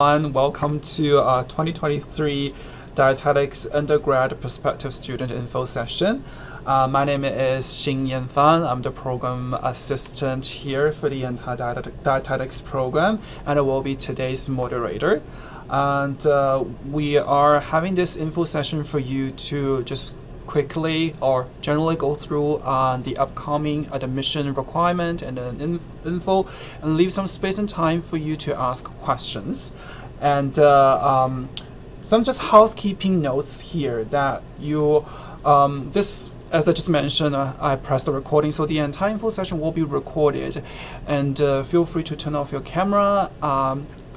Welcome to 2023 Dietetics Undergrad Prospective Student Info Session. My name is Xing Yan Fan. I'm the program assistant here for the entire dietetics program, and I will be today's moderator. And we are having this info session for you to just quickly or generally go through the upcoming admission requirement and then info, and leave some space and time for you to ask questions. And some just housekeeping notes here that you this, as I just mentioned, I pressed the recording, so the entire info session will be recorded, and feel free to turn off your camera.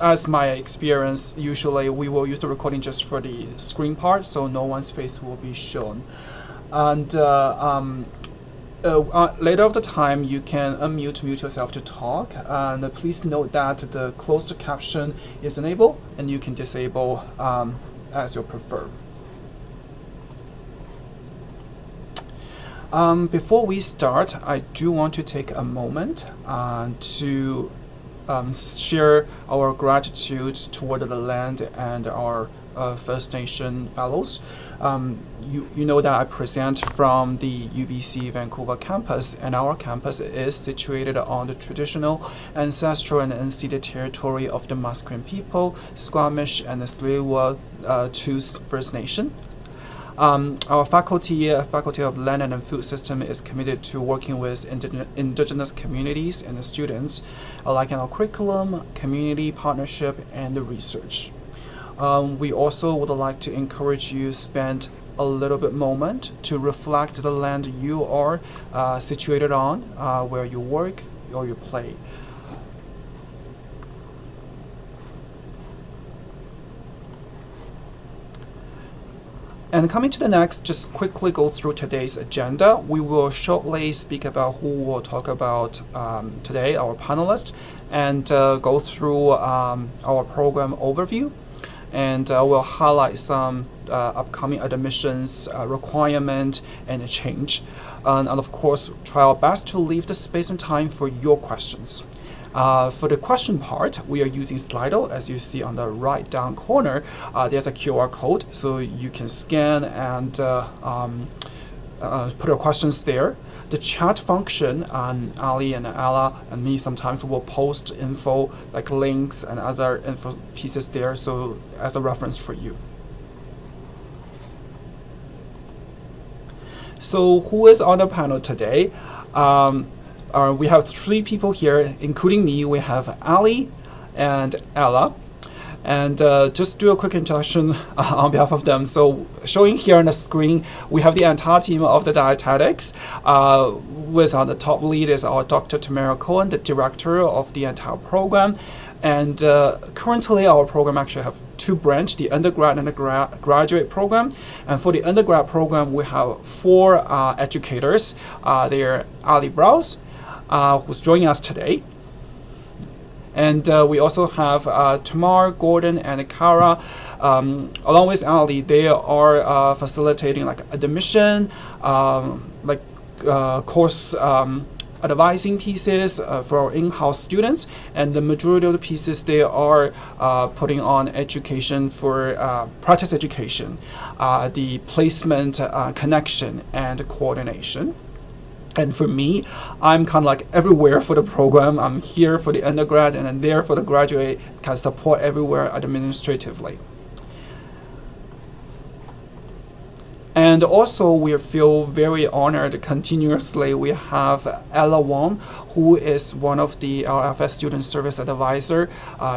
As my experience, usually we will use the recording just for the screen part, so no one's face will be shown. And later of the time, you can mute yourself to talk, and please note that the closed caption is enabled, and you can disable as you prefer. Before we start, I do want to take a moment to share our gratitude toward the land and our First Nation fellows. You know that I present from the UBC Vancouver campus, and our campus is situated on the traditional, ancestral, and unceded territory of the Musqueam people, Squamish, and the Tsleil-Waututh First Nation. Our faculty of Land and Food System is committed to working with indigenous communities and the students, alike in our curriculum, community partnership, and the research. We also would like to encourage you to spend a little bit moment to reflect the land you are situated on, where you work or you play. And coming to the next, just quickly go through today's agenda. We will shortly speak about who we'll talk about today, our panelists, and go through our program overview. And we'll highlight some upcoming admissions requirement and change. And of course, try our best to leave the space and time for your questions. For the question part, we are using Slido. As you see on the right down corner, there's a QR code, so you can scan and put your questions there. The chat function, Ali and Ella and me sometimes will post info like links and other info pieces there, so as a reference for you. So who is on the panel today? We have three people here, including me. We have Ali and Ella. And just do a quick introduction on behalf of them. So showing here on the screen, we have the entire team of the dietetics. With the top lead is our Dr. Tamara Cohen, the director of the entire program. And currently our program actually have two branches, the undergrad and the graduate program. And for the undergrad program, we have four educators. They are Ali Browse, who's joining us today. And we also have Tamar, Gordon, and Kara. Along with Ali, they are facilitating like admission, course advising pieces for our in-house students. And the majority of the pieces, they are putting on education for practice education, the placement, connection, and coordination. And for me, I'm kind of like everywhere for the program. I'm here for the undergrad and then there for the graduate, can support everywhere administratively. And also, we feel very honored continuously. We have Ella Wong, who is one of the LFS Student Service Advisor,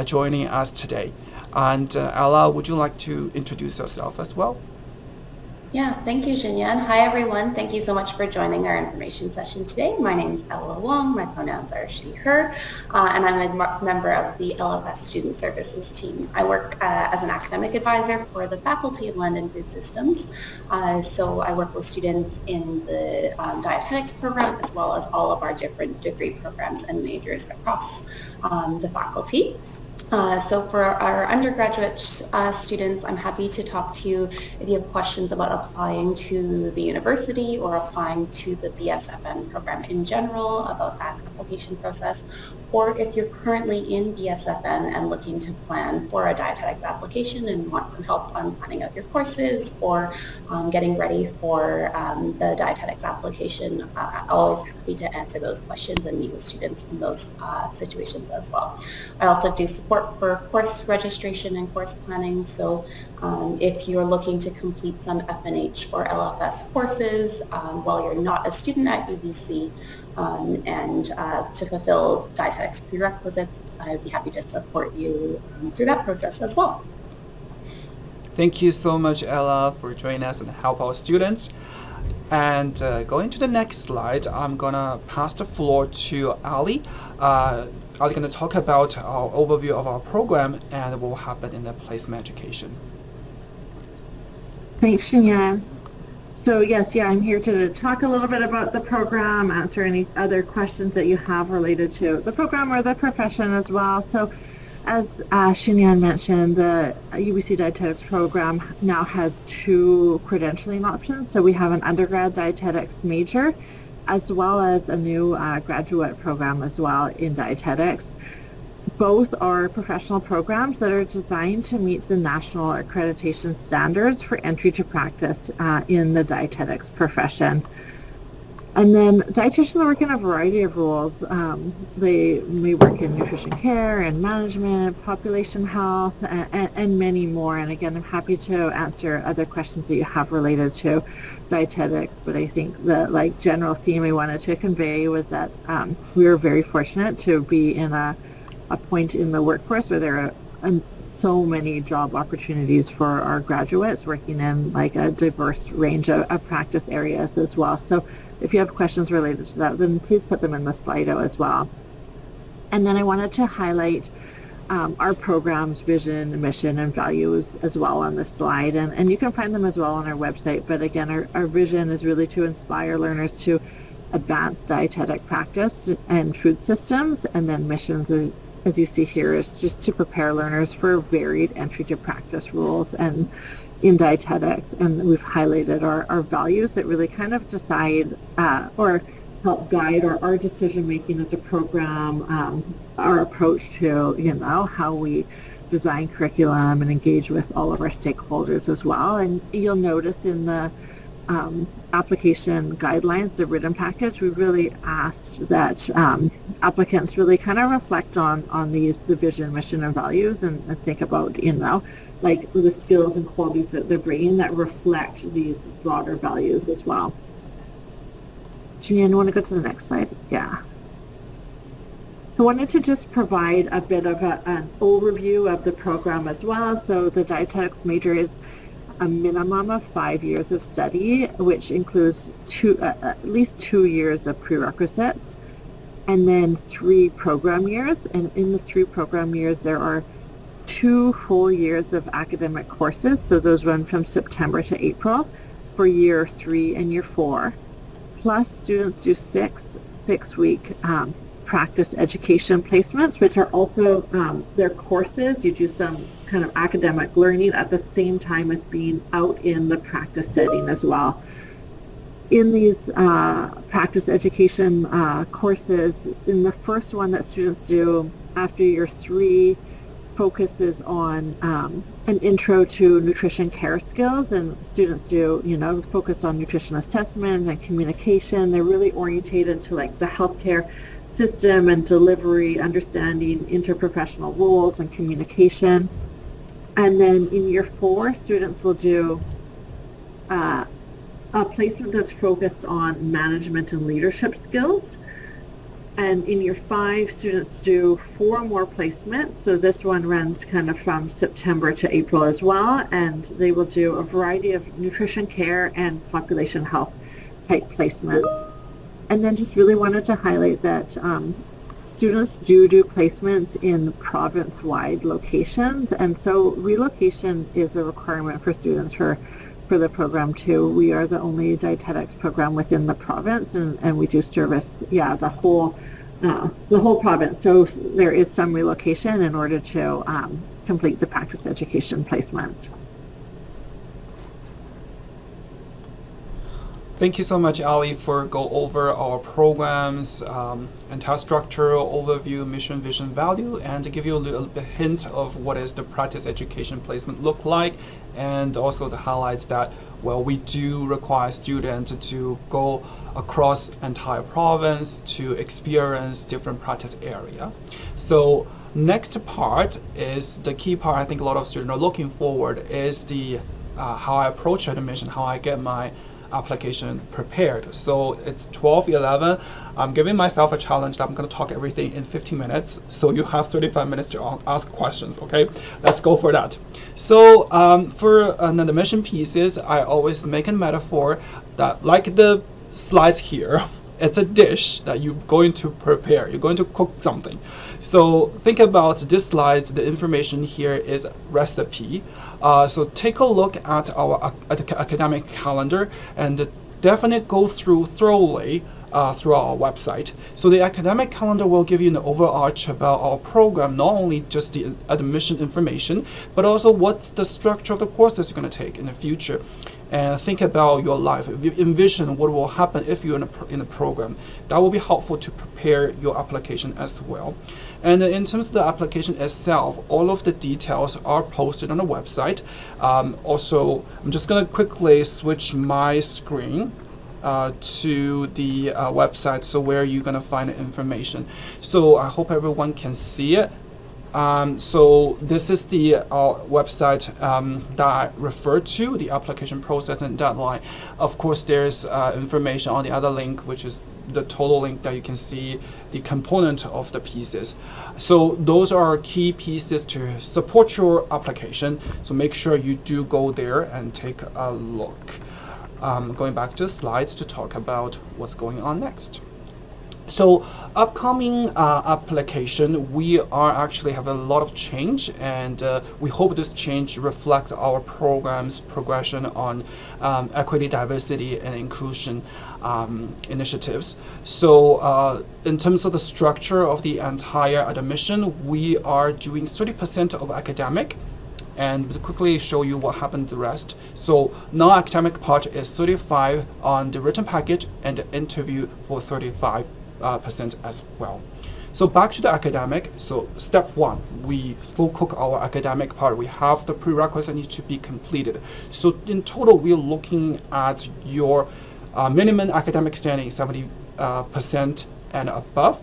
joining us today. And Ella, would you like to introduce yourself as well? Yeah, thank you, Xinyan. Hi, everyone. Thank you so much for joining our information session today. My name is Ella Wong. My pronouns are she, her, and I'm a member of the LFS Student Services team. I work as an academic advisor for the Faculty of Land and Food Systems. So I work with students in the dietetics program, as well as all of our different degree programs and majors across the faculty. So for our undergraduate students, I'm happy to talk to you if you have questions about applying to the university or applying to the BSFN program in general, about that application process, or if you're currently in BSFN and looking to plan for a dietetics application and want some help on planning out your courses or getting ready for the dietetics application, I'm always happy to answer those questions and meet with students in those situations as well. I also do support for course registration and course planning, so if you're looking to complete some FNH or LFS courses while you're not a student at UBC, and to fulfill dietetics prerequisites, I'd be happy to support you through that process as well. Thank you so much, Ella, for joining us and help our students. And going to the next slide, I'm gonna pass the floor to Ali. Ali gonna talk about our overview of our program and what will happen in the placement education. Thanks, Xinyan. So yes, I'm here to talk a little bit about the program, answer any other questions that you have related to the program or the profession as well. So as Xinyan mentioned, the UBC Dietetics program now has 2 credentialing options. So we have an undergrad dietetics major as well as a new graduate program as well in dietetics. Both are professional programs that are designed to meet the national accreditation standards for entry to practice in the dietetics profession. And then dietitians work in a variety of roles. They may work in nutrition care and management, population health, and many more. And again, I'm happy to answer other questions that you have related to dietetics. But I think the general theme I wanted to convey was that we are very fortunate to be in a point in the workforce where there are so many job opportunities for our graduates working in a diverse range of practice areas as well. So if you have questions related to that, then please put them in the Slido as well. And then I wanted to highlight our program's vision, mission, and values as well on this slide. And you can find them as well on our website. But again, our vision is really to inspire learners to advance dietetic practice and food systems. And then missions is, as you see here, is just to prepare learners for varied entry to practice roles and in dietetics. And we've highlighted our values that really kind of decide or help guide our decision making as a program, our approach to how we design curriculum and engage with all of our stakeholders as well. And you'll notice in the application guidelines, the written package, we really asked that applicants really kind of reflect on these, the vision, mission, and values, and think about the skills and qualities that they're bringing that reflect these broader values as well. Janine, you want to go to the next slide? Yeah. So I wanted to just provide a bit of an overview of the program as well. So the dietetics major is a minimum of 5 years of study, which includes at least 2 years of prerequisites, and then 3 program years. And in the 3 program years, there are 2 full years of academic courses. So those run from September to April for year 3 and year 4. Plus, students do 6-week practice education placements, which are also their courses. You do some kind of academic learning at the same time as being out in the practice setting as well. In these practice education courses, in the first one that students do after year 3 focuses on an intro to nutrition care skills, and students do focus on nutrition assessment and communication. They're really orientated to the healthcare system and delivery, understanding interprofessional roles and communication. And then in year 4, students will do a placement that's focused on management and leadership skills. And in year 5, students do 4 more placements. So this one runs kind of from September to April as well. And they will do a variety of nutrition care and population health type placements. And then just really wanted to highlight that students do placements in province-wide locations. And so relocation is a requirement for students for the program too. We are the only dietetics program within the province, and we do service the whole province. So there is some relocation in order to complete the practice education placements. Thank you so much, Ali, for go over our programs and task structure, overview, mission, vision, value, and to give you a little bit hint of what is the practice education placement look like, and also the highlights that, well, we do require students to go across entire province to experience different practice area. So next part is the key part. I think a lot of students are looking forward is the how I approach admission, how I get my application prepared. So it's 12:11. I'm giving myself a challenge that I'm going to talk everything in 15 minutes. So you have 35 minutes to ask questions. Okay, let's go for that. So for an admission pieces, I always make a metaphor that, like the slides here, it's a dish that you're going to prepare. You're going to cook something. So think about this slide. The information here is recipe. So take a look at our academic calendar and definitely go through thoroughly through our website. So the academic calendar will give you an overarch about our program, not only just the admission information, but also what's the structure of the courses you're going to take in the future. And think about your life. Envision what will happen if you're in a program. That will be helpful to prepare your application as well. And in terms of the application itself, all of the details are posted on the website. Also, I'm just going to quickly switch my screen to the website, so where you're going to find the information. So I hope everyone can see it. So this is the website that I referred to, the application process and deadline. Of course, there's information on the other link, which is the total link that you can see the component of the pieces. So those are key pieces to support your application. So make sure you do go there and take a look. Going back to the slides to talk about what's going on next. So upcoming application, we are actually have a lot of change, and we hope this change reflects our program's progression on equity, diversity, and inclusion initiatives. So in terms of the structure of the entire admission, we are doing 30% of academic, and to quickly show you what happened to the rest. So non-academic part is 35 on the written package, and the interview for 35% as well. So back to the academic. So step one, we slow cook our academic part. We have the prerequisites that need to be completed. So in total, we're looking at your minimum academic standing 70% and above.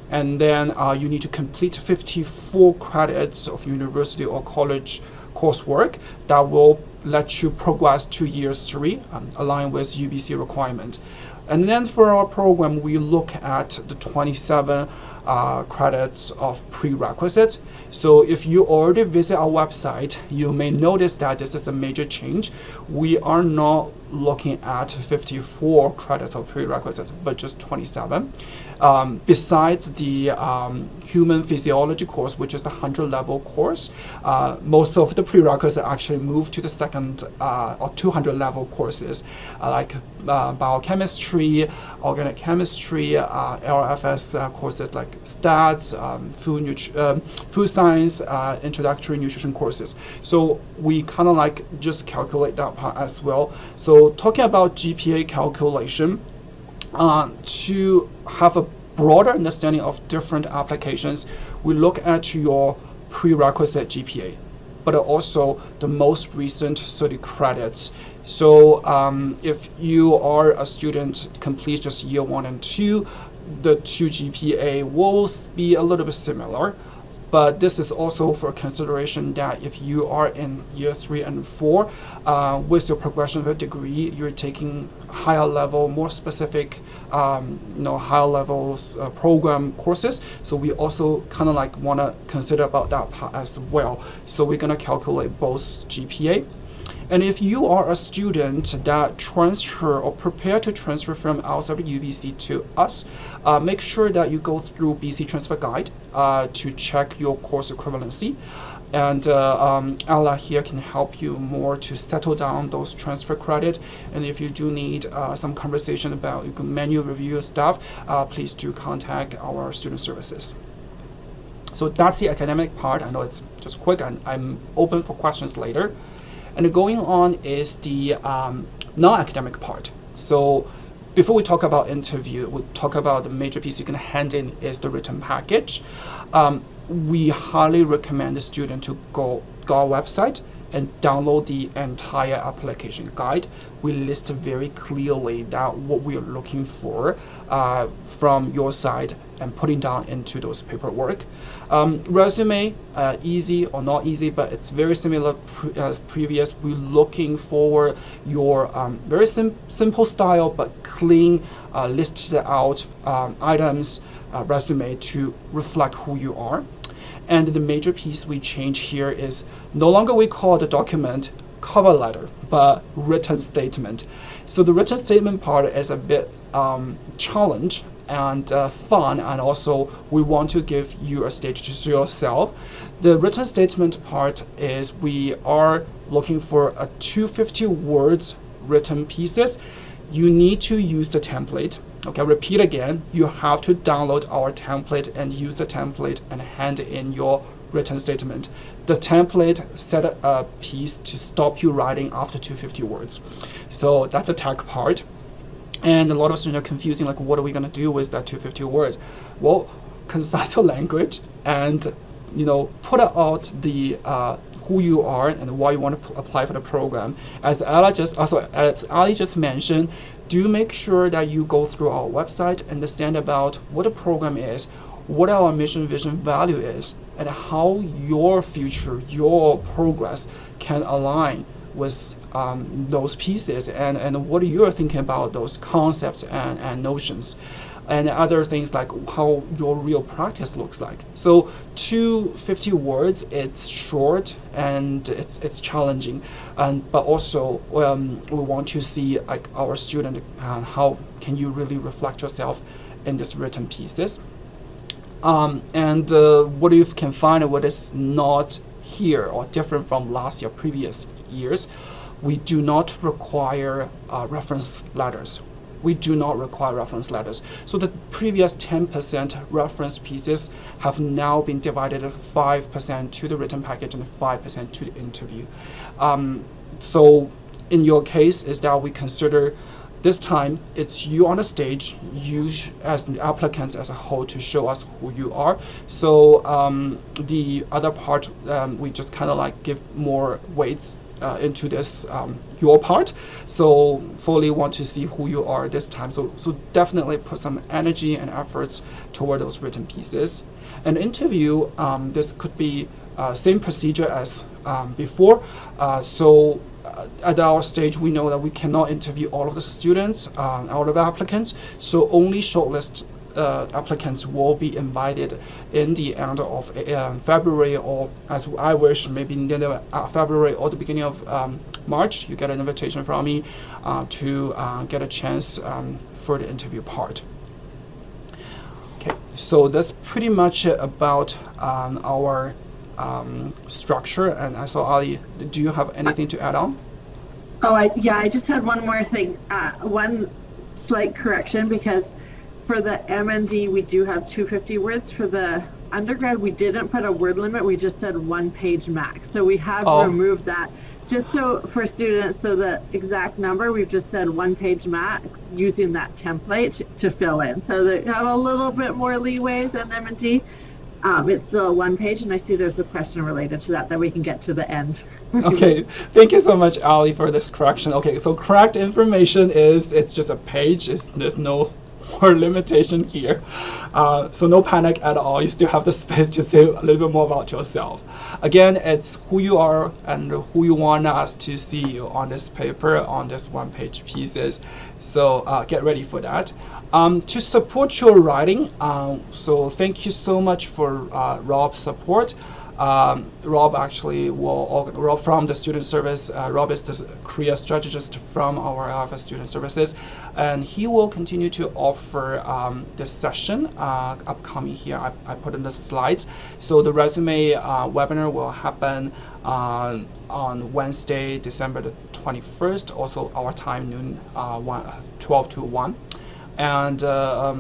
And then you need to complete 54 credits of university or college coursework that will let you progress to year 3, aligned with UBC requirement. And then for our program, we look at the 27 credits of prerequisites. So if you already visit our website, you may notice that this is a major change. We are not looking at 54 credits of prerequisites, but just 27. Besides the human physiology course, which is the 100-level course, most of the prerequisites actually move to the second or 200-level courses, like biochemistry, organic chemistry, LFS courses like stats, food science, introductory nutrition courses. So we kind of like just calculate that part as well. So talking about GPA calculation, to have a broader understanding of different applications, we look at your prerequisite GPA, but also the most recent 30 credits. So if you are a student complete just year 1 and 2, the 2 GPA will be a little bit similar. But this is also for consideration that if you are in year 3 and 4, with your progression of a degree, you're taking higher level, more specific, higher levels program courses. So we also kind of like want to consider about that part as well. So we're going to calculate both GPA. And if you are a student that transfer or prepare to transfer from outside of UBC to us, make sure that you go through BC Transfer Guide to check your course equivalency. And Ella here can help you more to settle down those transfer credit. And if you do need some conversation about you can manual review stuff, please do contact our student services. So that's the academic part. I know it's just quick, and I'm open for questions later. And going on is the non-academic part. So before we talk about interview, we talk about the major piece you can hand in is the written package. We highly recommend the student to go our website and download the entire application guide. We list very clearly that what we are looking for from your side and putting down into those paperwork. Resume, easy or not easy, but it's very similar as previous. We're looking for your very simple style but clean, listed out items resume to reflect who you are. And the major piece we change here is no longer we call the document cover letter, but written statement. So the written statement part is a bit challenge and fun, and also we want to give you a stage to see yourself. The written statement part is we are looking for a 250 words written pieces. You need to use the template. Okay, repeat again, you have to download our template and use the template and hand in your written statement. The template set a piece to stop you writing after 250 words. So that's a tech part. And a lot of students are confusing, like, what are we going to do with that 250 words? Well, concise your language and, you know, put out the who you are and why you want to apply for the program. As Ali just mentioned, do make sure that you go through our website, understand about what the program is, what our mission, vision, value is, and how your future, your progress can align with those pieces, and what you're thinking about those concepts and notions, and other things like how your real practice looks like. So 250 words, it's short and it's challenging, but also we want to see, like, our student, how can you really reflect yourself in these written pieces, and what you can find what is not here or different from last year, previous years. We do not require reference letters. We do not require reference letters. So the previous 10% reference pieces have now been divided 5% to the written package and 5% to the interview. So in your case is that we consider this time it's you on the stage, you as the applicants as a whole, to show us who you are. So the other part, we just kind of like give more weights into this your part. So fully want to see who you are this time. So definitely put some energy and efforts toward those written pieces. An interview, this could be same procedure as before. So at our stage, we know that we cannot interview all of the students, all of the applicants. So only shortlist applicants will be invited in the end of February, or as I wish, maybe in the end of February or the beginning of March, you get an invitation from me to get a chance for the interview part. Okay, so that's pretty much about our structure. And I saw Ali, do you have anything to add on? Oh, I just had one more thing, one slight correction, because for the M&D we do have 250 words. For the undergrad we didn't put a word limit, we just said 1 page max. So we have removed that just so for students, so the exact number we've just said 1 page max using that template to fill in, so they have a little bit more leeway than M&D. It's still 1 page, and I see there's a question related to that we can get to the end. Okay, thank you so much, Ali, for this correction. Okay, so correct information is it's just a page. There's no more limitation here. So no panic at all. You still have the space to say a little bit more about yourself. Again, it's who you are and who you want us to see you on this paper, on this 1 page pieces. So get ready for that. To support your writing, so thank you so much for Rob's support. Rob actually Rob from the student service. Rob is the career strategist from our LFS student services, and he will continue to offer this session upcoming here. I put in the slides. So the resume webinar will happen on Wednesday, December the 21st, also our time, noon, 12 to 1. And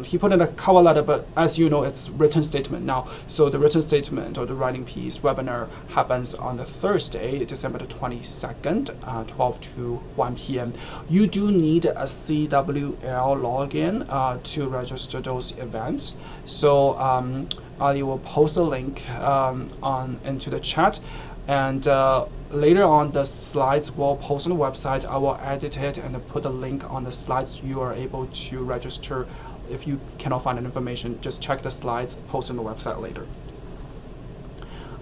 he put in a cover letter, but as you know, it's written statement now. So the written statement or the writing piece webinar happens on the Thursday, December the 22nd, 12 to 1 p.m. You do need a CWL login to register those events. So Ali will post a link into the chat, and later on the slides will post on the website. I will edit it and put a link on the slides. You are able to register. If you cannot find that information, just check the slides, post on the website later.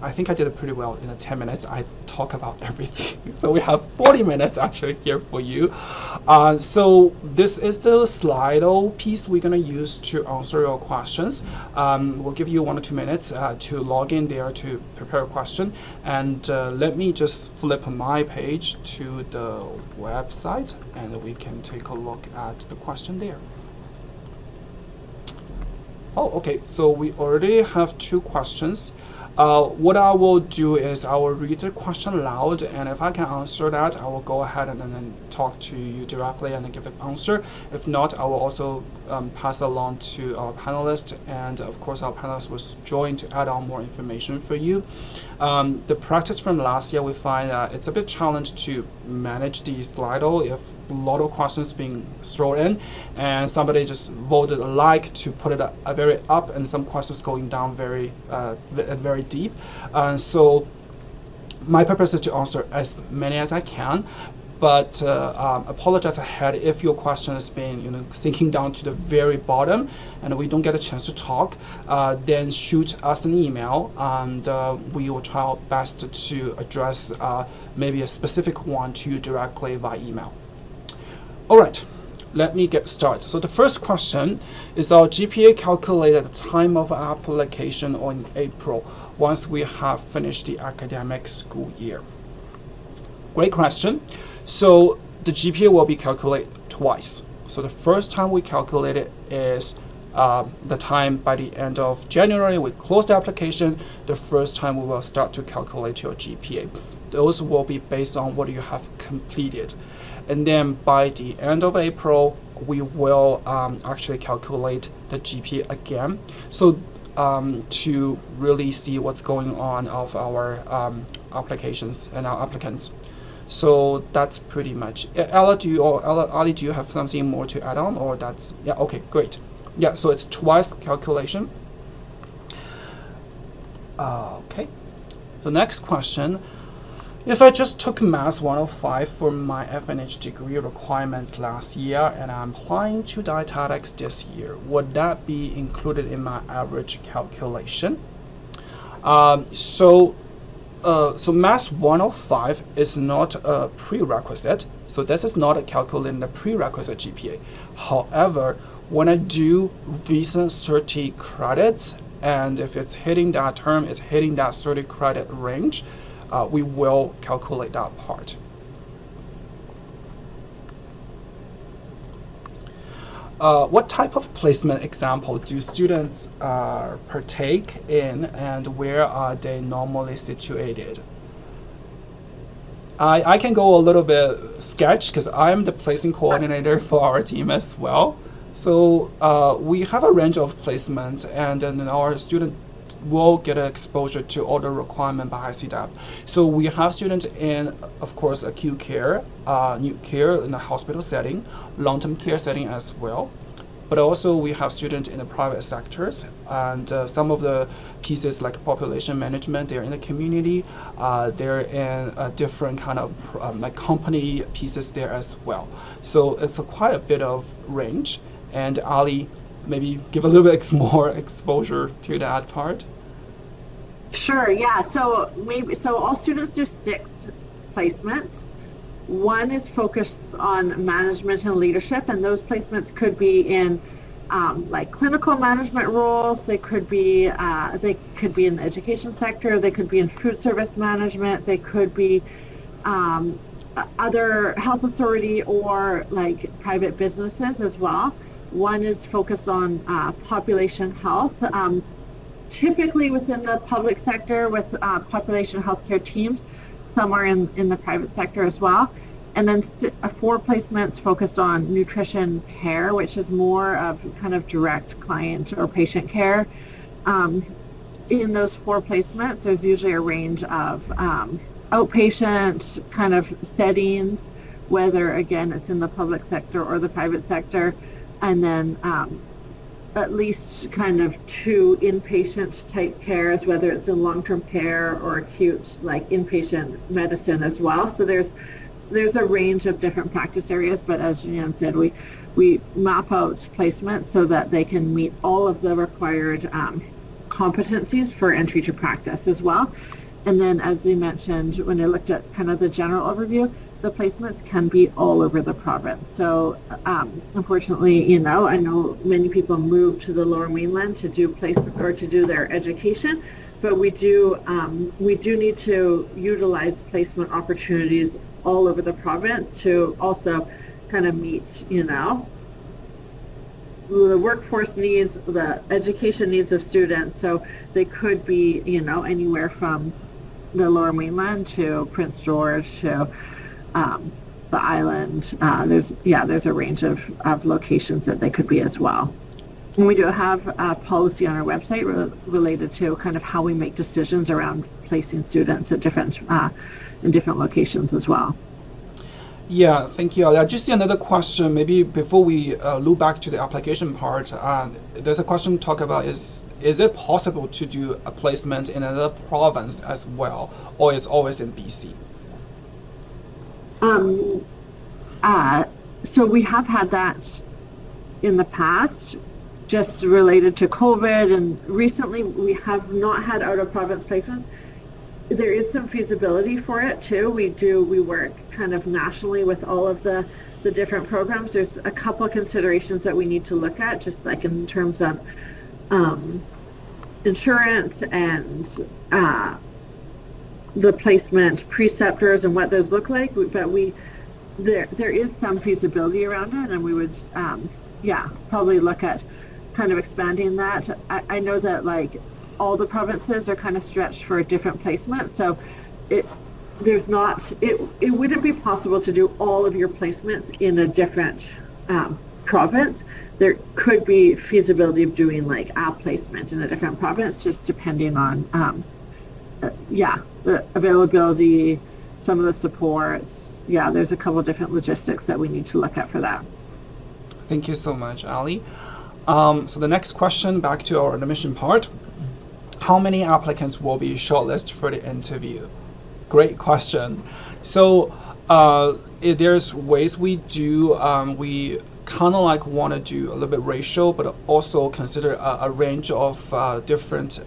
I think I did it pretty well. In the 10 minutes, I talk about everything. So we have 40 minutes actually here for you. So this is the Slido piece we're going to use to answer your questions. We'll give you 1 or 2 minutes to log in there to prepare a question. And let me just flip my page to the website, and we can take a look at the question there. Oh, okay. So we already have 2 questions. What I will do is I will read the question aloud, and if I can answer that, I will go ahead and then talk to you directly and then give the answer. If not, I will also pass along to our panelists, and of course our panelists will join to add on more information for you. The practice from last year, we find that it's a bit challenging to manage the Slido if a lot of questions being thrown in, and somebody just voted like to put it very up, and some questions going down very deep. So my purpose is to answer as many as I can, but apologize ahead if your question has been sinking down to the very bottom and we don't get a chance to talk. Then shoot us an email, and we will try our best to address maybe a specific one to you directly via email. All right, let me get started. So the first question is, our GPA calculated at the time of application or in April once we have finished the academic school year? Great question. So the GPA will be calculated twice. So the first time we calculate it is the time by the end of January we close the application. The first time we will start to calculate your GPA. Those will be based on what you have completed. And then by the end of April, we will actually calculate the GPA again. So to really see what's going on of our applications and our applicants. So that's pretty much it. Ali, do you have something more to add on, or that's, yeah, okay, great. Yeah, so it's twice calculation. Okay, the next question. If I just took Maths 105 for my FNH degree requirements last year and I'm applying to Dietetics this year, would that be included in my average calculation? So Maths 105 is not a prerequisite, so this is not calculating the prerequisite GPA. However, when I do recent 30 credits, and if it's hitting that term, it's hitting that 30 credit range, we will calculate that part. What type of placement example do students partake in, and where are they normally situated? I can go a little bit sketch because I'm the placing coordinator for our team as well. So we have a range of placements, and then our student will get exposure to all the requirement by ICDAP. So we have students in, of course, acute care, new care in a hospital setting, long-term care setting as well. But also we have students in the private sectors, and some of the pieces like population management, they're in the community, they're in a different kind of like company pieces there as well. So it's quite a bit of range, and Ali, maybe give a little bit more exposure to that part. Sure, yeah. So all students do 6 placements. 1 is focused on management and leadership, and those placements could be in like clinical management roles. They could be in the education sector. They could be in food service management. They could be other health authority or like private businesses as well. 1 is focused on population health, typically within the public sector with population healthcare teams. Some are in the private sector as well. And then 4 placements focused on nutrition care, which is more of kind of direct client or patient care. In those 4 placements, there's usually a range of outpatient kind of settings, whether again it's in the public sector or the private sector, and then at least kind of 2 inpatient type cares, whether it's in long-term care or acute like inpatient medicine as well. So there's a range of different practice areas, but as Jan said, we map out placements so that they can meet all of the required competencies for entry to practice as well. And then, as we mentioned, when I looked at kind of the general overview, the placements can be all over the province. So unfortunately, I know many people move to the Lower Mainland to do to do their education, but we do need to utilize placement opportunities all over the province to also kind of meet, the workforce needs, the education needs of students. So they could be, anywhere from the Lower Mainland to Prince George to the island. There's a range of locations that they could be as well. And we do have a policy on our website related to kind of how we make decisions around placing students at different in different locations as well. Yeah, thank you. Just another question, maybe before we loop back to the application part, there's a question to talk about is it possible to do a placement in another province as well, or it's always in BC? So we have had that in the past, just related to COVID, and recently we have not had out-of-province placements. There is some feasibility for it too. We work kind of nationally with all of the different programs. There's a couple of considerations that we need to look at, just like in terms of insurance and the placement preceptors and what those look like. But there is some feasibility around it, and we would probably look at kind of expanding that. I know that like all the provinces are kind of stretched for a different placement, so it wouldn't be possible to do all of your placements in a different province. There could be feasibility of doing like a placement in a different province, just depending on the availability, some of the supports. There's a couple of different logistics that we need to look at for that. Thank you so much, Ali. So the next question, back to our admission part. How many applicants will be shortlisted for the interview? Great question. So there's ways we do, we kind of like want to do a little bit ratio, but also consider a range of different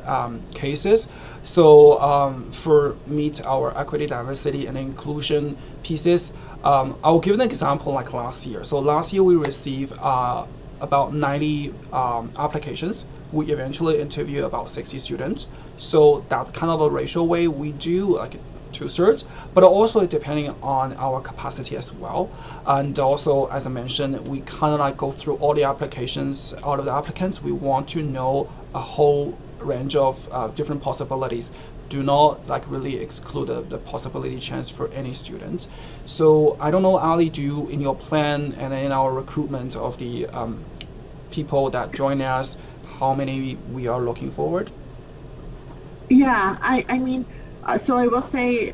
cases. So for meet our equity, diversity, and inclusion pieces, I'll give an example like last year. So last year we received about 90 applications. We eventually interview about 60 students. So that's kind of a ratio way we do like 2/3, but also depending on our capacity as well. And also, as I mentioned, we kind of like go through all the applications out of the applicants. We want to know a whole range of different possibilities. Do not like really exclude the possibility chance for any student. So I don't know, Ali, do you in your plan and in our recruitment of the people that join us, how many we are looking forward? I mean, so I will say,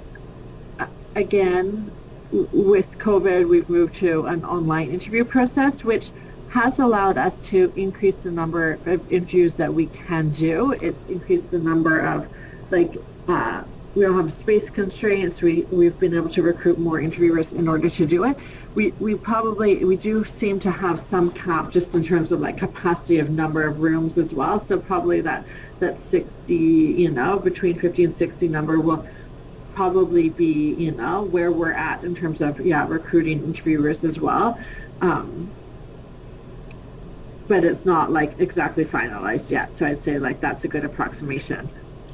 again, with COVID, we've moved to an online interview process, which has allowed us to increase the number of interviews that we can do. It's increased the number of, like, we don't have space constraints. We've been able to recruit more interviewers in order to do it. We do seem to have some cap just in terms of like capacity of number of rooms as well. So probably that 60, between 50 and 60 number will probably be, where we're at in terms of, recruiting interviewers as well. But it's not like exactly finalized yet. So I'd say like that's a good approximation.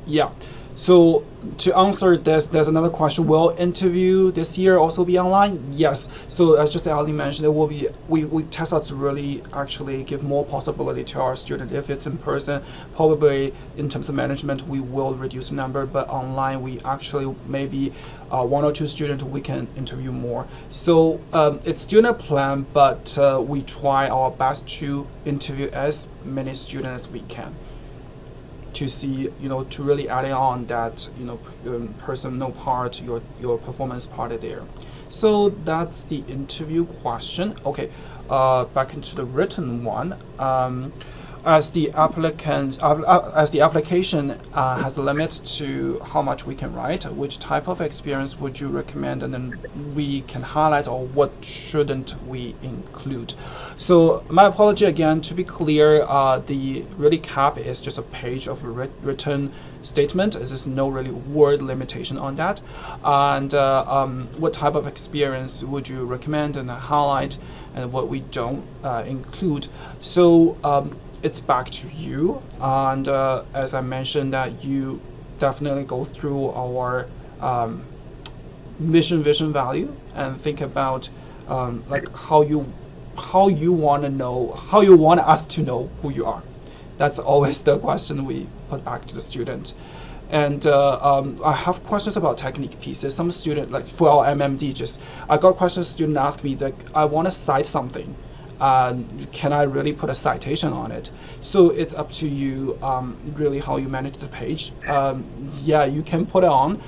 Yeah. So to answer this, there's another question. Will interview this year also be online? Yes. So as just Ali mentioned, it will be we test out to really actually give more possibility to our student. If it's in person, probably in terms of management, we will reduce the number, but online we actually maybe one or two students we can interview more. So it's still a plan, but we try our best to interview as many students as we can, to see, to really adding on that, personal part, your performance part there. So that's the interview question. Okay, back into the written one. As the application has a limit to how much we can write, which type of experience would you recommend, and then we can highlight, or what shouldn't we include? So my apology again, to be clear, the really cap is just a page of written statement. There's no really word limitation on that. And what type of experience would you recommend and highlight, and what we don't include? So it's back to you. And as I mentioned, that you definitely go through our mission, vision, value, and think about like how you want to know, how you want us to know who you are. That's always the question we put back to the student. And I have questions about technique pieces. Some student, like for our MMD, I got questions. Student ask me that I want to cite something. Can I really put a citation on it? So it's up to you, really, how you manage the page. Yeah, you can put it on.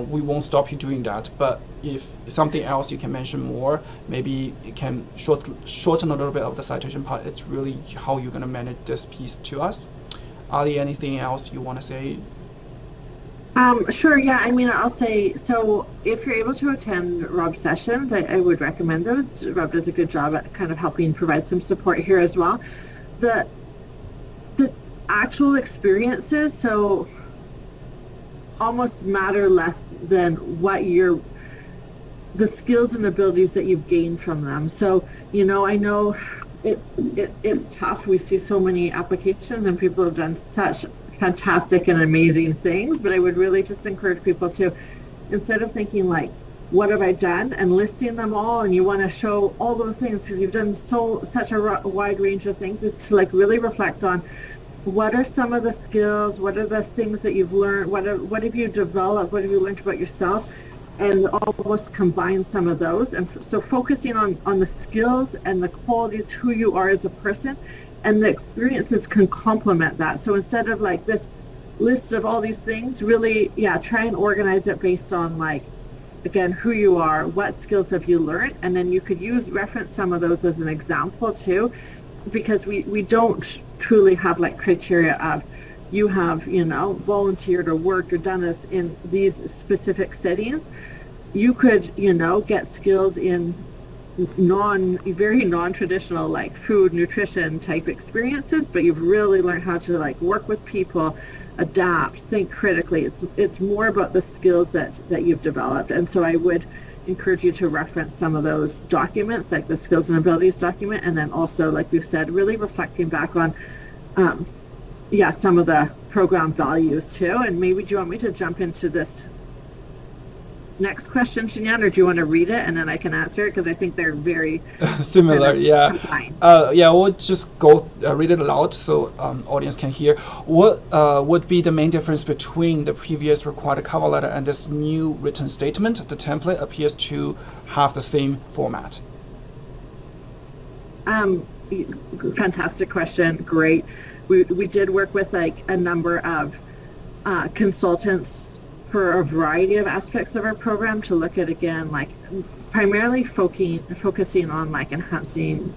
We won't stop you doing that. But if something else you can mention more, maybe you can shorten a little bit of the citation part. It's really how you're going to manage this piece to us. Ali, anything else you want to say? Sure, yeah. I mean, I'll say, so if you're able to attend Rob's sessions, I would recommend those. Rob does a good job at kind of helping provide some support here as well. The actual experiences, so almost matter less than what the skills and abilities that you've gained from them. So, I know it's tough. We see so many applications and people have done such fantastic and amazing things, but I would really just encourage people to, instead of thinking like, what have I done, and listing them all, and you want to show all those things because you've done such a wide range of things, is to like really reflect on what are some of the skills, what are the things that you've learned, what have you developed, what have you learned about yourself, and almost combine some of those. And so focusing on the skills and the qualities, who you are as a person, and the experiences can complement that. So instead of like this list of all these things, really, try and organize it based on like, again, who you are, what skills have you learned, and then you could reference some of those as an example too, because we don't truly have like criteria of you have, volunteered or worked or done this in these specific settings. You could, get skills in very non-traditional like food, nutrition type experiences, but you've really learned how to like work with people, adapt, think critically. It's more about the skills that you've developed. And so I would encourage you to reference some of those documents, like the skills and abilities document, and then also, like we've said, really reflecting back on some of the program values too. And maybe do you want me to jump into this next question, Shinyan, or do you want to read it and then I can answer it, because I think they're very similar. Combined. We'll just go read it aloud so audience can hear. What would be the main difference between the previous required cover letter and this new written statement? The template appears to have the same format. Fantastic question. Great. We did work with like a number of consultants for a variety of aspects of our program to look at, again, like primarily focusing on like enhancing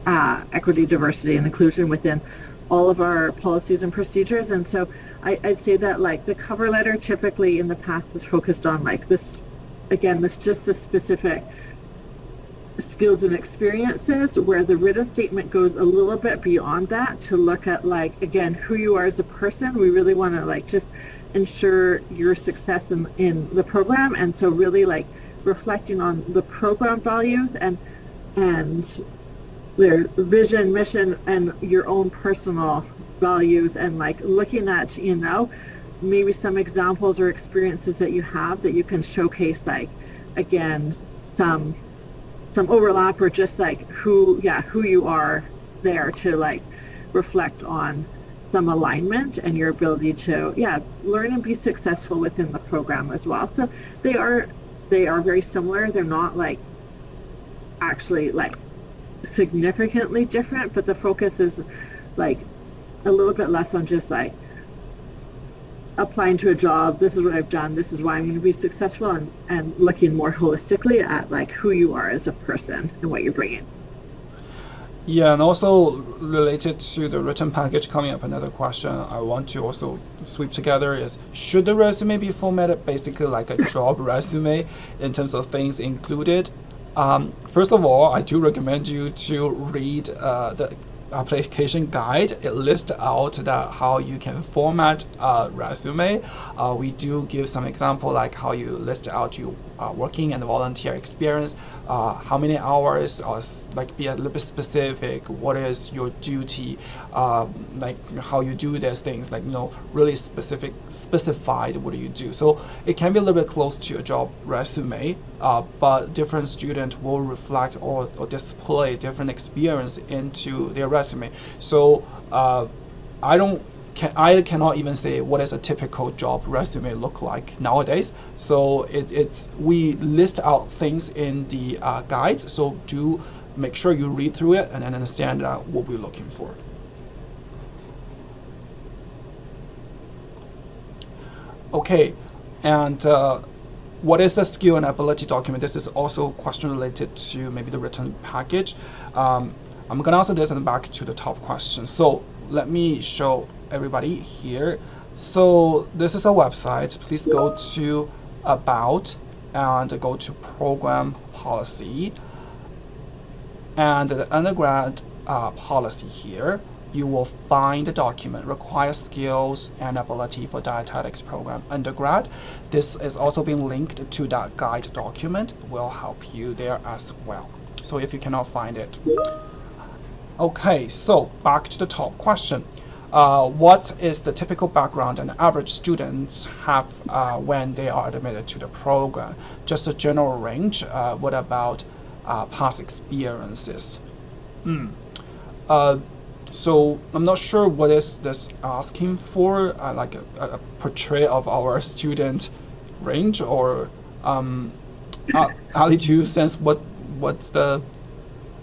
equity, diversity, and inclusion within all of our policies and procedures. And so I'd say that like the cover letter typically in the past is focused on like this, again, this just a specific skills and experiences, where the written statement goes a little bit beyond that to look at like, again, who you are as a person. We really want to like just ensure your success in the program, and so really like reflecting on the program values and their vision, mission, and your own personal values, and like looking at maybe some examples or experiences that you have that you can showcase, like, again, some overlap, or just like who you are there, to like reflect on some alignment and your ability to learn and be successful within the program as well. So they are very similar. They're not like actually like significantly different, but the focus is like a little bit less on just like applying to a job, this is what I've done, this is why I'm going to be successful, and looking more holistically at like who you are as a person and what you're bringing. Yeah, and also related to the written package, coming up another question I want to also sweep together is, should the resume be formatted basically like a job resume in terms of things included? First of all, I do recommend you to read the application guide. It lists out that how you can format a resume. We do give some example, like how you list out your working and volunteer experience, how many hours, or like be a little bit specific, what is your duty, like how you do these things, like really specified what do you do. So it can be a little bit close to a job resume, but different students will reflect or display different experience into their resume. So I cannot even say what is a typical job resume look like nowadays. So we list out things in the guides. So do make sure you read through it and then understand what we're looking for. Okay, and what is a skill and ability document? This is also a question related to maybe the written package. I'm gonna answer this and back to the top question. So let me show everybody here. So this is a website. Please go to About and go to Program Policy, and the undergrad policy here. You will find the document, Required Skills and Ability for Dietetics Program Undergrad. This is also being linked to that guide document. Will help you there as well. So if you cannot find it. Okay, so back to the top question. What is the typical background and average students have when they are admitted to the program? Just a general range. What about past experiences? So I'm not sure what is this asking for, like a portrait of our student range, or Ali, do you sense what's the?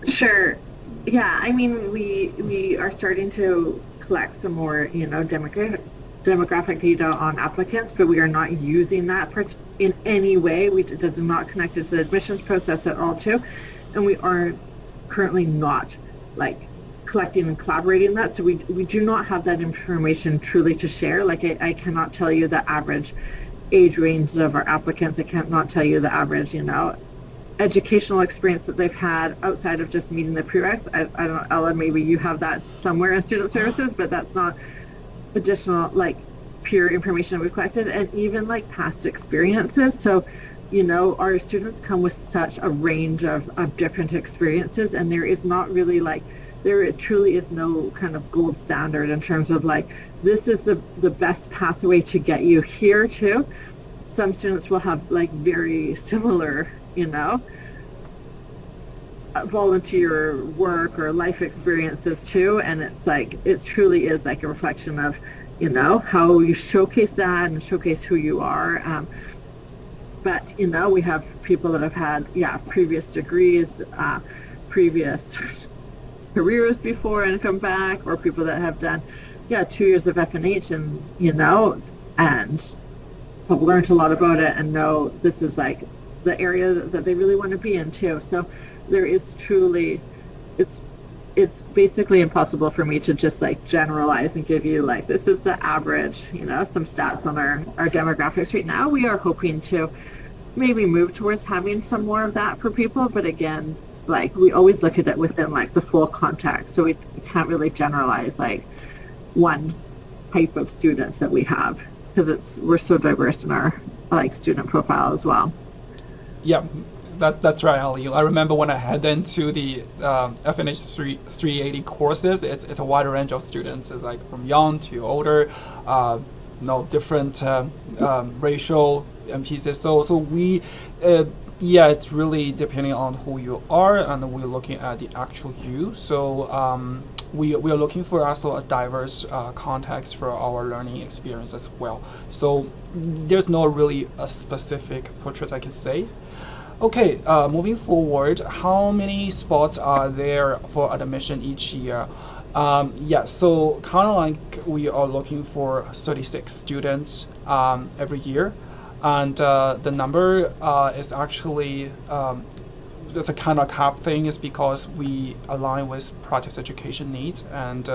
Sure. Yeah, I mean, we are starting to collect some more, demographic data on applicants, but we are not using that in any way. It does not connect to the admissions process at all, too, and we are currently not like collecting and collaborating that, so we do not have that information truly to share. Like I cannot tell you the average age range of our applicants. I cannot tell you the average, educational experience that they've had outside of just meeting the prereqs. I don't know, Ella, maybe you have that somewhere in student services, but that's not additional like pure information we've collected, and even like past experiences. So our students come with such a range of different experiences, and there is not really like, there truly is no kind of gold standard in terms of like, this is the best pathway to get you here too. Some students will have like very similar, volunteer work or life experiences too, and it's like, it truly is like a reflection of, how you showcase that and showcase who you are. But we have people that have had previous degrees, previous careers before and come back, or people that have done 2 years of FNH and and have learned a lot about it and know this is like the area that they really want to be in too. So there is truly, it's basically impossible for me to just like generalize and give you like, this is the average, some stats on our demographics right now. We are hoping to maybe move towards having some more of that for people, but again, like we always look at it within like the full context, so we can't really generalize like one type of students that we have, because we're so diverse in our like student profile as well. Yeah, that's right, Ali. I remember when I head into the FNH 380 courses, it's a wide range of students. It's like from young to older. different racial pieces. So we, yeah, it's really depending on who you are, and we're looking at the actual you. So we are looking for also a diverse context for our learning experience as well. So there's no really a specific portrait I can say. Okay, moving forward, how many spots are there for admission each year? Yeah, so kind of like we are looking for 36 students every year, and the number is actually that's a kind of cap thing, is because we align with practice education needs, and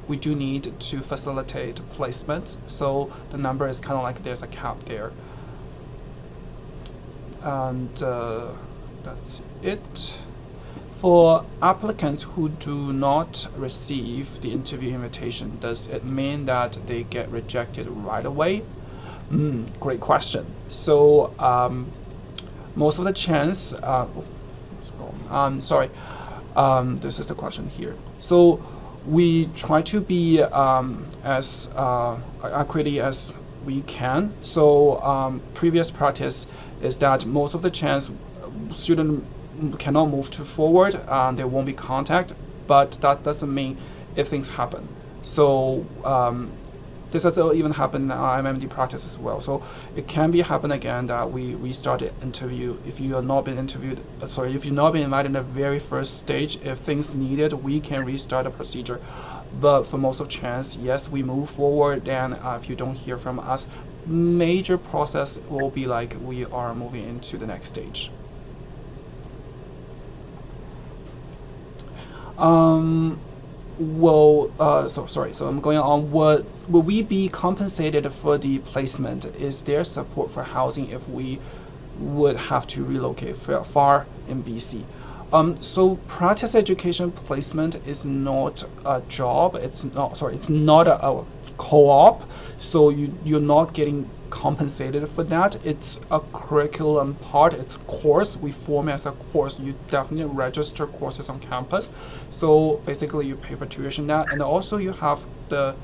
we do need to facilitate placements. So the number is kind of like there's a cap there. And that's it. For applicants who do not receive the interview invitation, does it mean that they get rejected right away? Great question. So most of the chance, sorry, this is the question here. So we try to be as accurate as we can. So previous practice is that most of the chance student cannot move to forward, and there won't be contact, but that doesn't mean if things happen. So this has even happened in our MMD practice as well. So it can be happen again that we restart an interview. If you have not been interviewed, if you've not been invited in the very first stage, if things needed, we can restart the procedure. But for most of chance, yes, we move forward. And if you don't hear from us, major process will be like we are moving into the next stage. So I'm going on. Will we be compensated for the placement? Is there support for housing if we would have to relocate far in BC? So practice education placement is not a job. It's not a co-op. So you're not getting compensated for that. It's a curriculum part. It's course. We form it as a course. You definitely register courses on campus. So basically you pay for tuition that, and also you have the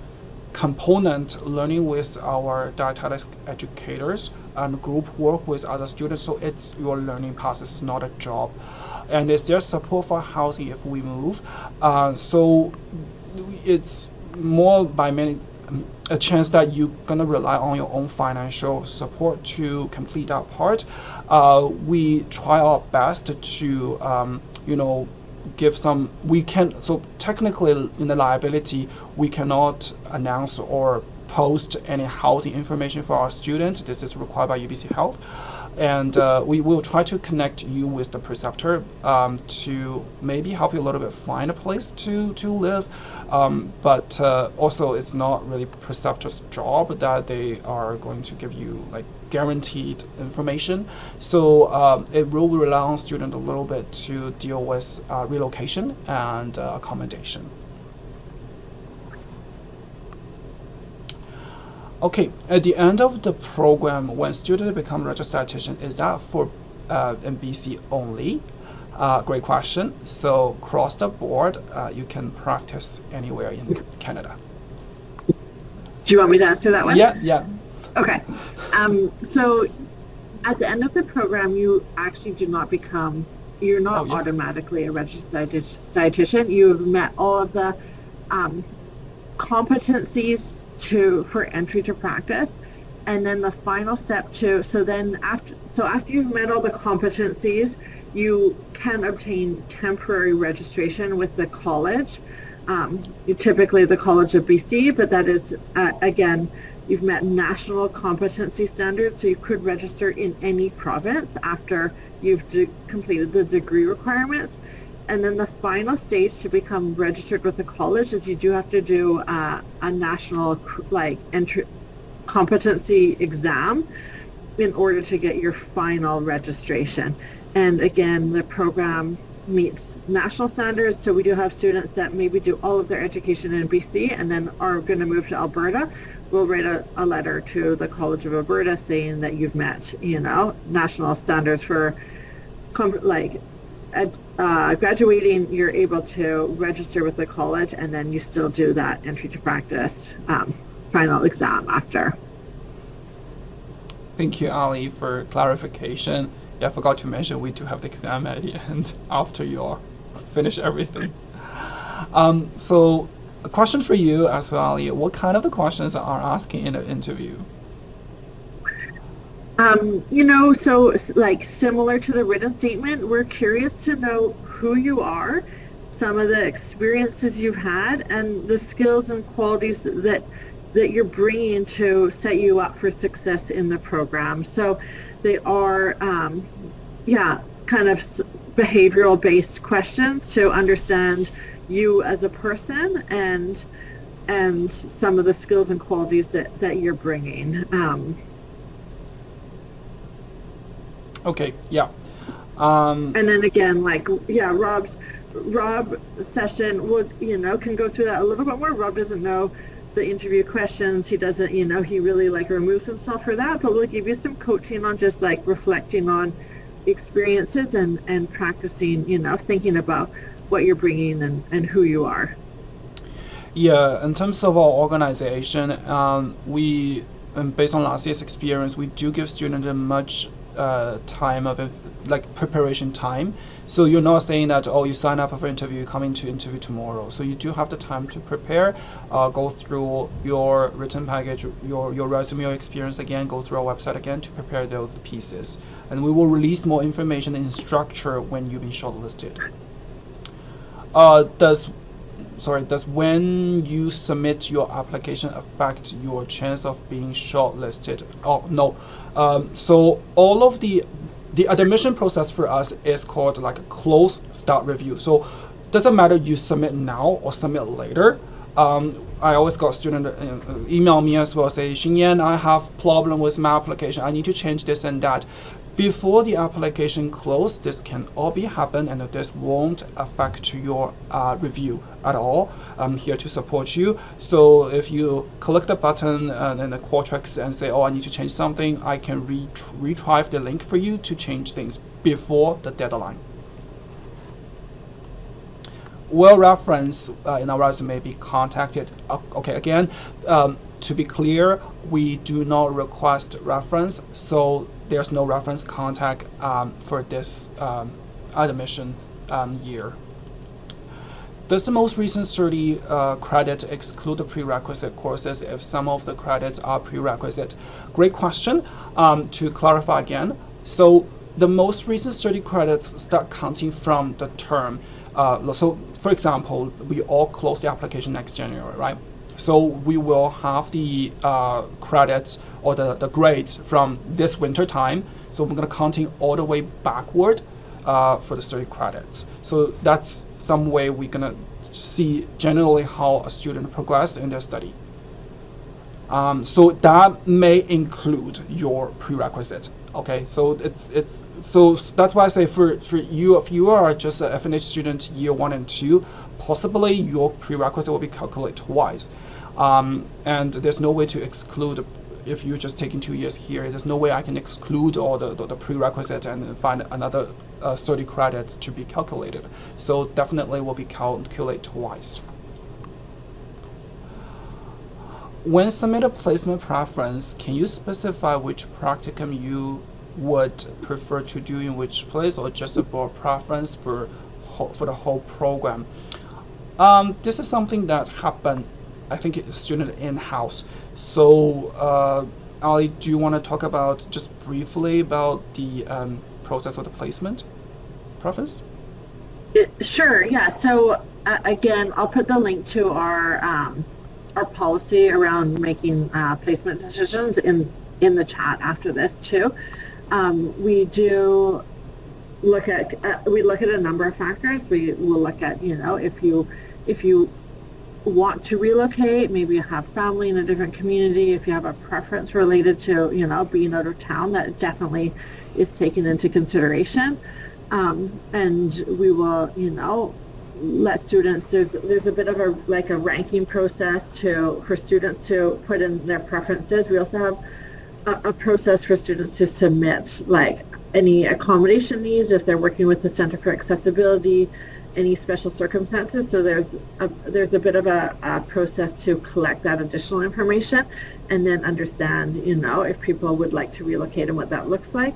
component learning with our dietetics educators and group work with other students. So it's your learning process. It's not a job. And is there support for housing if we move? So it's more by a chance that you're gonna rely on your own financial support to complete that part. We try our best to give some. We can, so technically in the liability we cannot announce or post any housing information for our students. This is required by UBC Health, and we will try to connect you with the preceptor to maybe help you a little bit find a place to live, but also it's not really preceptor's job that they are going to give you like guaranteed information. So it will rely on student a little bit to deal with relocation and accommodation. Okay, at the end of the program, when students become registered dietitian, is that for MBC only? Great question. So across the board, you can practice anywhere in Canada. Do you want me to answer that one? Yeah. Okay. So at the end of the program, you actually do not become, you're not automatically a registered dietitian. You've met all of the competencies for entry to practice, and then the final step after you've met all the competencies, you can obtain temporary registration with the college, typically the College of BC, but that is again, you've met national competency standards, so you could register in any province after you've completed the degree requirements. And then the final stage to become registered with the college is you do have to do a national entry competency exam in order to get your final registration. And again, the program meets national standards, so we do have students that maybe do all of their education in BC and then are going to move to Alberta. We'll write a letter to the College of Alberta saying that you've met, national standards for graduating. You're able to register with the college, and then you still do that entry to practice final exam after. Thank you, Ali, for clarification. Yeah, I forgot to mention we do have the exam at the end after you finish everything. So a question for you as well, Ali. What kind of the questions are asking in an interview? So like similar to the written statement, we're curious to know who you are, some of the experiences you've had, and the skills and qualities that you're bringing to set you up for success in the program. So they are, kind of behavioral based questions to understand you as a person and some of the skills and qualities that you're bringing. Okay, yeah. And then again, Rob session will, can go through that a little bit more. Rob doesn't know the interview questions. He doesn't, he really removes himself for that, but we'll give you some coaching on just reflecting on experiences and practicing, thinking about what you're bringing and who you are. Yeah, in terms of our organization, we, based on last year's experience, we do give students a much time of preparation time. So you're not saying that, oh, you sign up for interview, coming to interview tomorrow. So you do have the time to prepare, go through your written package, your resume, your experience again, go through our website again to prepare those pieces. And we will release more information in structure when you've been shortlisted. Does when you submit your application affect your chance of being shortlisted? Oh, no. So all of the admission process for us is called a closed start review. So doesn't matter you submit now or submit later. I always got students email me as well, say, Xingyan, I have problem with my application. I need to change this and that. Before the application close, this can all be happen, and this won't affect your review at all. I'm here to support you. So if you click the button and the Qualtrics and say, oh, I need to change something, I can retrieve the link for you to change things before the deadline. Will reference in our resume be contacted? Okay, again, to be clear, we do not request reference, so there's no reference contact for this admission year. Does the most recent 30 credit exclude the prerequisite courses if some of the credits are prerequisite? Great question. To clarify again, so the most recent 30 credits start counting from the term. So for example, we all close the application next January, right? So we will have the credits or the grades from this winter time. So we're going to counting all the way backward for the 30 credits. So that's some way we're going to see generally how a student progress in their study. So that may include your prerequisite. Okay, so so that's why I say for you, if you are just a FNH student year 1 and 2, possibly your prerequisite will be calculated twice. And there's no way to exclude, if you're just taking 2 years here, there's no way I can exclude all the prerequisite and find another 30 credits to be calculated. So definitely will be calculated twice. When submit a placement preference, can you specify which practicum you would prefer to do in which place, or just a broad preference for the whole program? This is something that happened, I think, it's student in-house. So Ali, do you want to talk about just briefly about the process of the placement preference? Sure, yeah. So again, I'll put the link to our policy around making placement decisions in the chat after this too. We do look at a number of factors. We will look at, if you want to relocate, maybe you have family in a different community, if you have a preference related to being out of town, that definitely is taken into consideration. And we will let students, there's a bit of a ranking process for students to put in their preferences. We also have a process for students to submit any accommodation needs, if they're working with the Center for Accessibility, any special circumstances. So there's a bit of a process to collect that additional information and then understand, if people would like to relocate and what that looks like.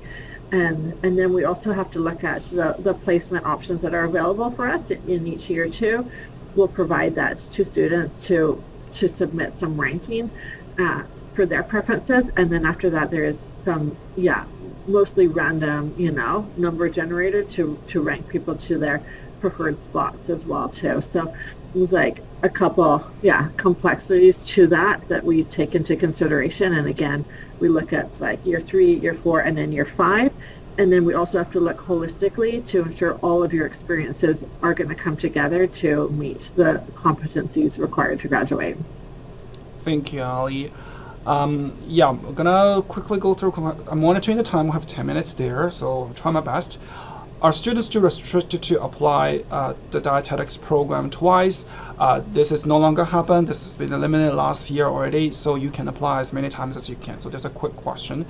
And then we also have to look at the placement options that are available for us in each year too. We'll provide that to students to submit some ranking for their preferences. And then after that, there is some, mostly random, number generated to rank people to their preferred spots as well too. So there's like a couple, complexities to that we take into consideration. And again, we look at like year 3, year 4, and then year 5. And then we also have to look holistically to ensure all of your experiences are going to come together to meet the competencies required to graduate. Thank you, Ali. I'm gonna quickly go through. I'm monitoring the time. We have 10 minutes there, so I'll try my best. Are students still restricted to apply the dietetics program twice? This is no longer happened. This has been eliminated last year already, so you can apply as many times as you can. So there's a quick question.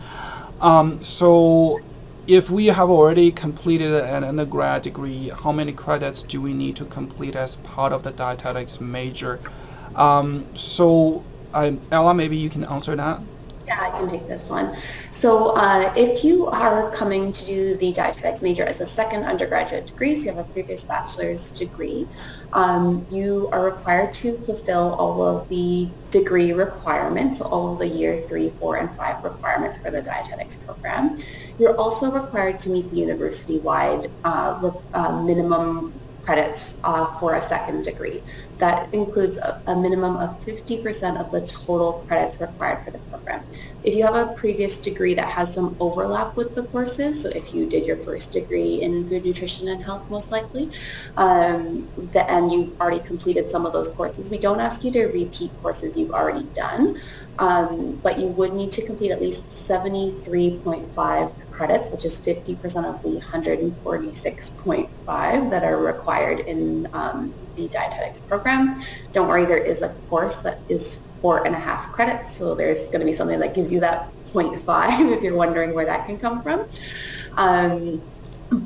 So if we have already completed an undergrad degree, how many credits do we need to complete as part of the dietetics major? Ella, maybe you can answer that. Yeah, I can take this one. So if you are coming to do the dietetics major as a second undergraduate degree, so you have a previous bachelor's degree, you are required to fulfill all of the degree requirements, all of the year 3, 4, and 5 requirements for the dietetics program. You're also required to meet the university-wide minimum credits for a second degree. That includes a minimum of 50% of the total credits required for the program. If you have a previous degree that has some overlap with the courses, so if you did your first degree in food, nutrition, and health, most likely, and you've already completed some of those courses, we don't ask you to repeat courses you've already done, but you would need to complete at least 73.5 credits, which is 50% of the 146.5 that are required in the dietetics program. Don't worry, there is a course that is 4.5 credits, so there's going to be something that gives you that 0.5 if you're wondering where that can come from.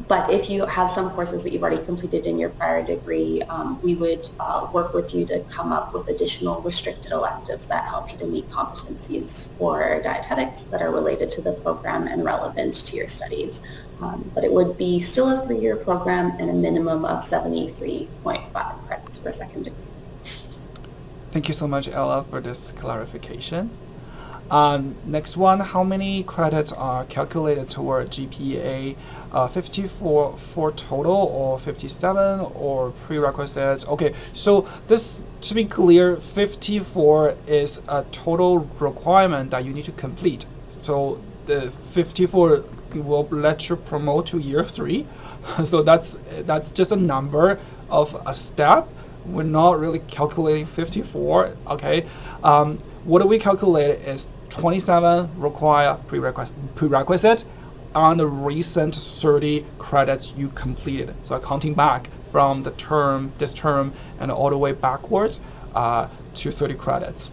But if you have some courses that you've already completed in your prior degree, we would work with you to come up with additional restricted electives that help you to meet competencies for dietetics that are related to the program and relevant to your studies. But it would be still a 3-year program and a minimum of 73.5 credits for second degree. Thank you so much, Ella, for this clarification. Next one, how many credits are calculated toward GPA? 54 for total, or 57, or prerequisites? Okay, so this, to be clear, 54 is a total requirement that you need to complete. So the 54 will let you promote to year 3. So that's just a number of a step. We're not really calculating 54, okay? What do we calculate is 27 require prerequisite on the recent 30 credits you completed. So counting back from this term, and all the way backwards to 30 credits.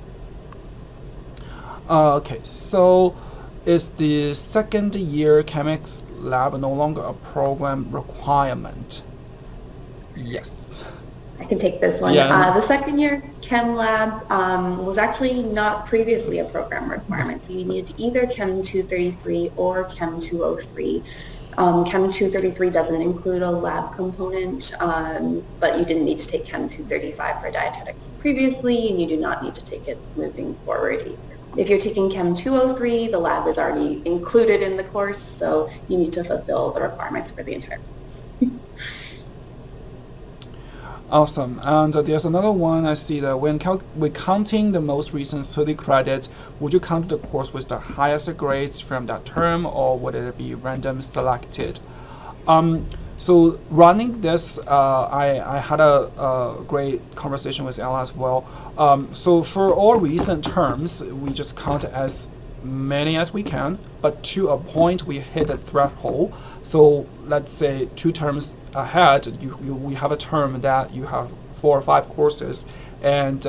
Okay, so is the second year chemics lab no longer a program requirement? Yes. I can take this one. Yeah. The second year Chem Lab was actually not previously a program requirement. So you needed either Chem 233 or Chem 203. Chem 233 doesn't include a lab component, but you didn't need to take Chem 235 for dietetics previously, and you do not need to take it moving forward either. If you're taking Chem 203, the lab is already included in the course, so you need to fulfill the requirements for the entire course. Awesome. And there's another one I see that when we're counting the most recent 30 credits, would you count the course with the highest grades from that term, or would it be random selected? So running this, I had a great conversation with Ella as well. So for all recent terms, we just count as many as we can, but to a point we hit a threshold. So let's say 2 terms ahead, we have a term that you have 4 or 5 courses, and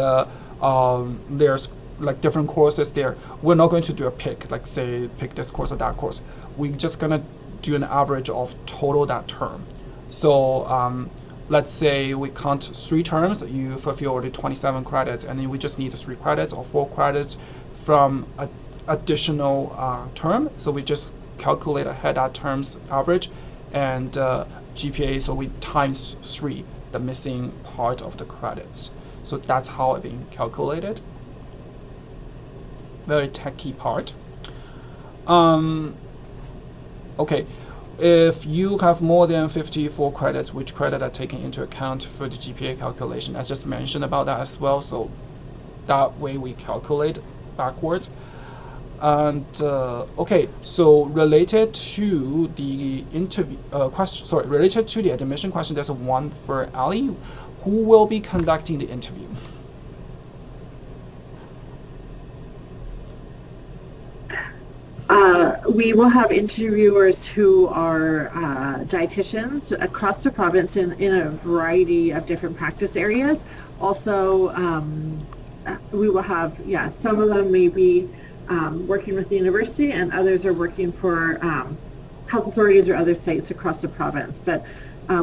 there's like different courses there. We're not going to do a pick, like say pick this course or that course. We're just gonna do an average of total that term. So let's say we count 3 terms, you fulfill already 27 credits, and then we just need 3 credits or 4 credits from an additional term. So we just calculate ahead that term's average and GPA, so we times 3 the missing part of the credits. So that's how it's being calculated. Very techy part. Okay, if you have more than 54 credits, which credit are taken into account for the GPA calculation? I just mentioned about that as well, so that way we calculate backwards. And okay, so related to the interview question, sorry, related to the admission question, there's one for Ali. Who will be conducting the interview? We will have interviewers who are dietitians across the province in a variety of different practice areas. Also, we will have, some of them may be working with the university, and others are working for health authorities or other sites across the province. But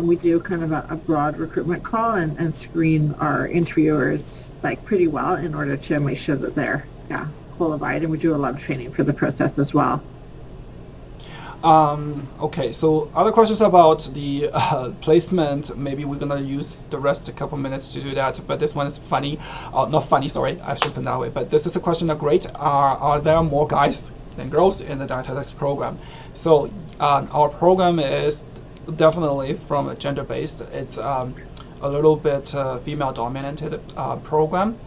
we do kind of a broad recruitment call and screen our interviewers like pretty well in order to make sure that they're qualified, and we do a lot of training for the process as well. Okay, so other questions about the placement. Maybe we're gonna use the rest a couple minutes to do that, but this one is funny. Not funny, sorry, I should put it that way. But this is a question that great. Are there more guys than girls in the dietetics program? So our program is definitely from a gender-based. It's a little bit female-dominated program.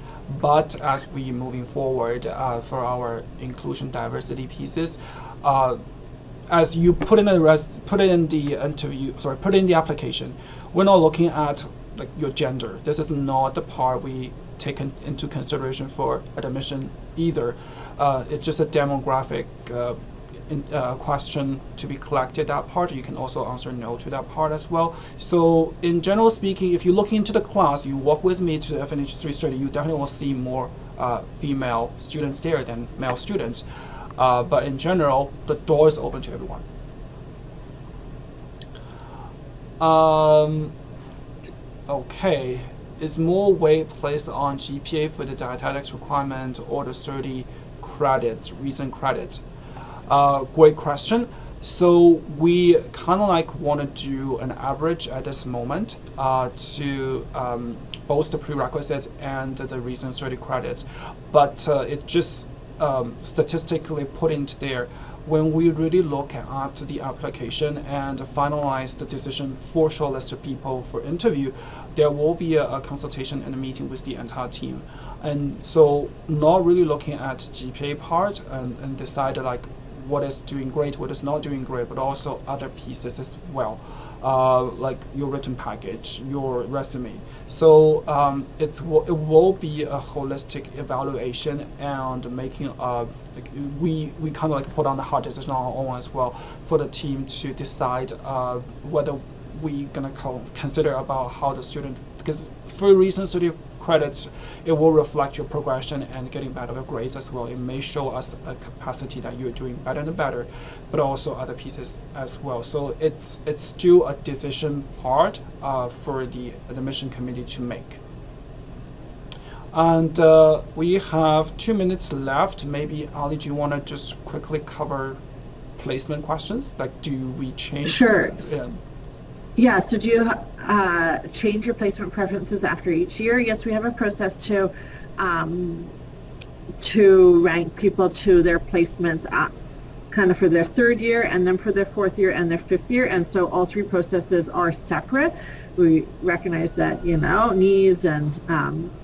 But as we moving forward for our inclusion diversity pieces, as you put in the application, we're not looking at like your gender. This is not the part we take into consideration for admission either. It's just a demographic question to be collected. That part you can also answer no to that part as well. So in general speaking, if you look into the class, you walk with me to FNH3 study, you definitely will see more female students there than male students. But in general, the door is open to everyone. Okay, is more weight placed on GPA for the dietetics requirement or the 30 credits, recent credits? Great question. So we kind of like want to do an average at this moment to both the prerequisites and the recent 30 credits, but it just statistically put into there. When we really look at the application and finalize the decision for shortlisted people for interview, there will be a consultation and a meeting with the entire team. And so not really looking at GPA part and decide like what is doing great, what is not doing great, but also other pieces as well, like your written package, your resume. So it will be a holistic evaluation and making we kind of like put on the hard decision on our own as well for the team to decide whether we gonna consider about how the student, because for reasons to the credits, it will reflect your progression and getting better grades as well. It may show us a capacity that you're doing better and better, but also other pieces as well. So it's still a decision part for the admission committee to make. And we have 2 minutes left. Maybe Ali, do you want to just quickly cover placement questions? Like, do we change? Sure. Yeah, so do you change your placement preferences after each year? Yes, we have a process to rank people to their placements kind of for their 3rd year, and then for their 4th year and their 5th year, and so all 3 processes are separate. We recognize that, needs and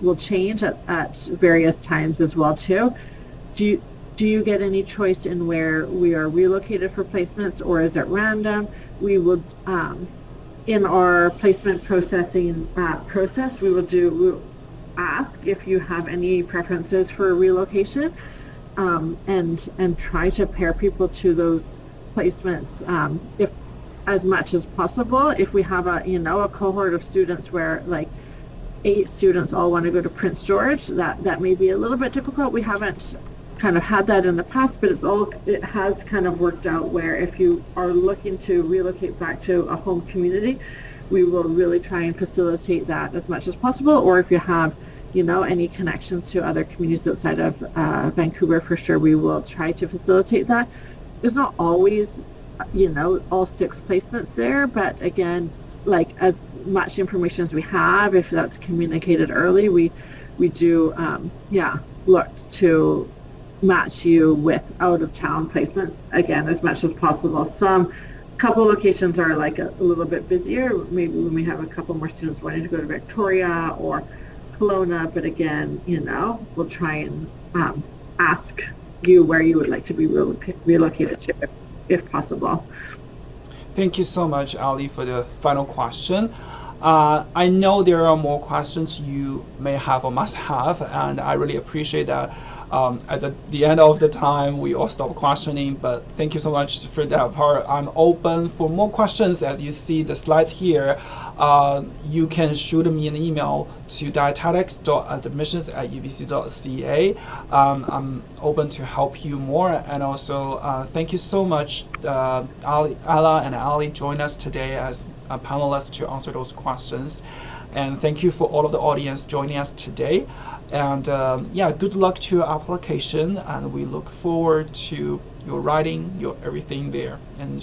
will change at various times as well too. Do you get any choice in where we are relocated for placements, or is it random? We will in our placement processing process, we'll ask if you have any preferences for relocation, and try to pair people to those placements if as much as possible. If we have a cohort of students where like 8 students all want to go to Prince George, that may be a little bit difficult. We haven't kind of had that in the past, but it has kind of worked out where if you are looking to relocate back to a home community, we will really try and facilitate that as much as possible. Or if you have, any connections to other communities outside of Vancouver, for sure, we will try to facilitate that. There's not always, all 6 placements there, but again, like as much information as we have, if that's communicated early, we do, look to match you with out-of-town placements, again, as much as possible. Couple locations are like a little bit busier, maybe when we have a couple more students wanting to go to Victoria or Kelowna, but again, we'll try and ask you where you would like to be relocated to, if possible. Thank you so much, Ali, for the final question. I know there are more questions you may have or must have, and I really appreciate that. At the end of the time, we all stop questioning, but thank you so much for that part. I'm open for more questions. As you see the slides here, you can shoot me an email to dietetics.admissions@ubc.ca. I'm open to help you more, and also thank you so much, Ala and Ali, join us today as panelists to answer those questions. And thank you for all of the audience joining us today. And good luck to your application, and we look forward to your writing, your everything there. And